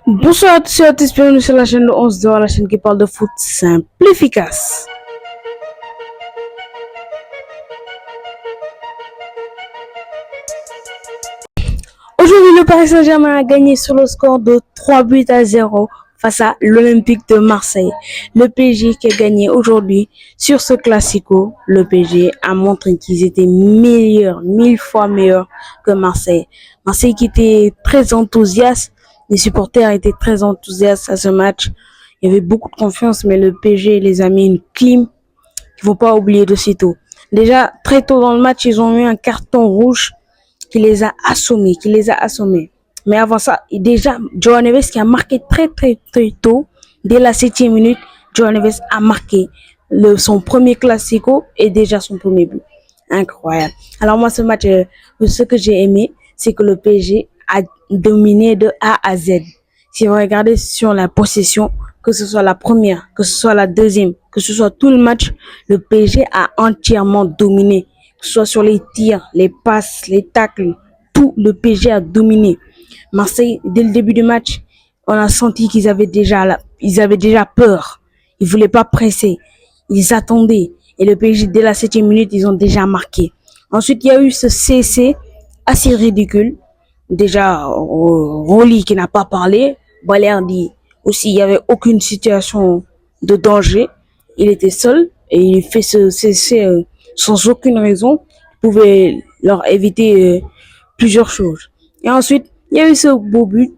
Bonsoir à tous et à tous, bienvenue sur la chaîne de 11 de la chaîne qui parle de foot simple et efficace. Aujourd'hui, le Paris Saint-Germain a gagné sur le score de 3 buts à 0 face à l'Olympique de Marseille. Le PSG qui a gagné aujourd'hui sur ce classico, le PSG a montré qu'ils étaient meilleurs, 1000 fois meilleurs que Marseille. Marseille qui était très enthousiaste, les supporters étaient très enthousiastes à ce match. Il y avait beaucoup de confiance, mais le PSG les a mis une clim qu'il ne faut pas oublier de sitôt. Déjà, très tôt dans le match, ils ont eu un carton rouge qui les a assommés. Mais avant ça, déjà, Joao Neves qui a marqué très tôt, dès la 7e minute, Joao Neves a marqué son premier classico et déjà son premier but. Incroyable. Alors moi, ce match, ce que j'ai aimé, c'est que le PSG a dominé de A à Z. Si vous regardez sur la possession, que ce soit la première, que ce soit la deuxième, que ce soit tout le match, le PSG a entièrement dominé. Que ce soit sur les tirs, les passes, les tacles, tout le PSG a dominé. Marseille, dès le début du match, on a senti qu'ils avaient déjà peur. Ils voulaient pas presser. Ils attendaient. Et le PSG, dès la 7e minute, ils ont déjà marqué. Ensuite, il y a eu ce CC assez ridicule. Déjà, Rolly qui n'a pas parlé. Balerdi aussi, il n'y avait aucune situation de danger. Il était seul et il fait ce CC sans aucune raison. Il pouvait leur éviter plusieurs choses. Et ensuite, il y a eu ce beau but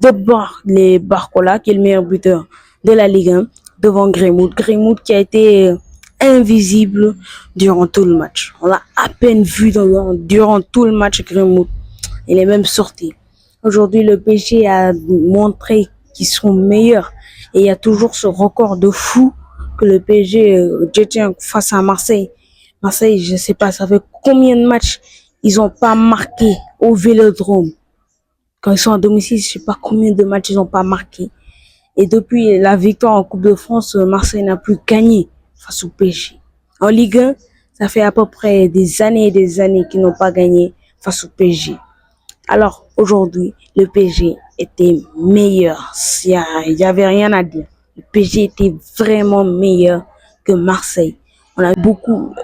de Barcola, qui est le meilleur buteur de la Ligue 1, devant Greenwood. Greenwood qui a été invisible durant tout le match. On l'a à peine vu durant tout le match, Greenwood. Il est même sorti. Aujourd'hui, le PSG a montré qu'ils sont meilleurs. Et il y a toujours ce record de fou que le PSG détient face à Marseille. Marseille, je sais pas, ça fait combien de matchs ils ont pas marqué au Vélodrome. Quand ils sont à domicile, je sais pas combien de matchs ils ont pas marqué. Et depuis la victoire en Coupe de France, Marseille n'a plus gagné face au PSG. En Ligue 1, ça fait à peu près des années et des années qu'ils n'ont pas gagné face au PSG. Alors aujourd'hui, le PSG était meilleur. Il y avait rien à dire. Le PSG était vraiment meilleur que Marseille.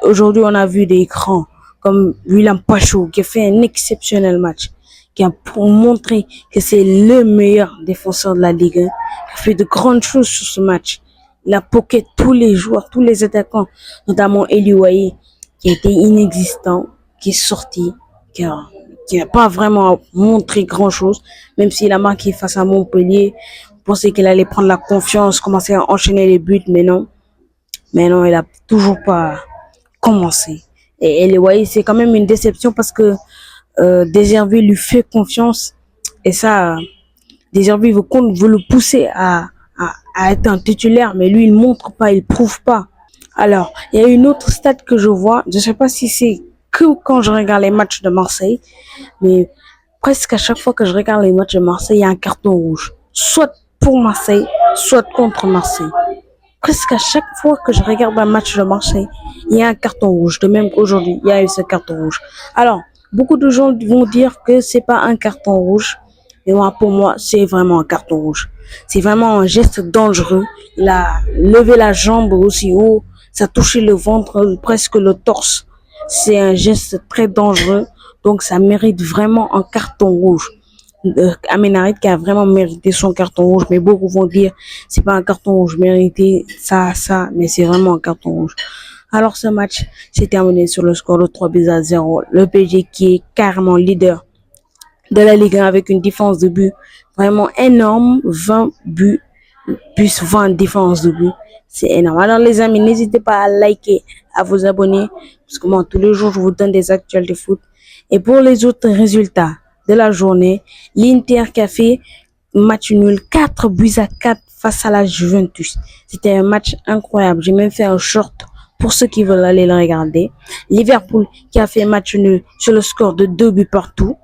Aujourd'hui, on a vu des grands comme William Pacho qui a fait un exceptionnel match, qui a montré que c'est le meilleur défenseur de la Ligue 1, qui a fait de grandes choses sur ce match. Il a poké tous les joueurs, tous les attaquants, notamment Eliouaï, qui était inexistant, qui est sorti, qui n'a pas vraiment montré grand-chose, même s'il a marqué face à Montpellier. On pensait qu'il allait prendre la confiance, commencer à enchaîner les buts, mais non. Mais non, il a toujours pas commencé. Et ouais, c'est quand même une déception parce que Deservé lui fait confiance et ça, Deservé veut le pousser à être un titulaire, mais lui il montre pas, il prouve pas. Alors, il y a une autre stat que je vois, je sais pas si c'est que quand je regarde les matchs de Marseille, mais presque à chaque fois que je regarde les matchs de Marseille, il y a un carton rouge, soit pour Marseille, soit contre Marseille. Presque à chaque fois que je regarde un match de Marseille, il y a un carton rouge. De même qu'aujourd'hui, il y a eu ce carton rouge. Alors, beaucoup de gens vont dire que c'est pas un carton rouge. Mais moi, pour moi, c'est vraiment un carton rouge. C'est vraiment un geste dangereux. Il a levé la jambe aussi haut. Ça a touché le ventre, presque le torse. C'est un geste très dangereux. Donc, ça mérite vraiment un carton rouge. Aménarit qui a vraiment mérité son carton rouge, mais beaucoup vont dire c'est pas un carton rouge mérité, ça, mais c'est vraiment un carton rouge. Alors ce match s'est terminé sur le score de 3 buts à 0. Le PSG qui est carrément leader de la Ligue 1 avec une différence de but vraiment énorme, 20 buts plus 20 différences de but. C'est énorme. Alors les amis, n'hésitez pas à liker, à vous abonner, parce que moi tous les jours je vous donne des actualités de foot. Et pour les autres résultats de la journée, l'Inter qui a fait match nul 4 buts à 4 face à la Juventus. C'était un match incroyable. J'ai même fait un short pour ceux qui veulent aller le regarder. Liverpool qui a fait match nul sur le score de 2 buts partout.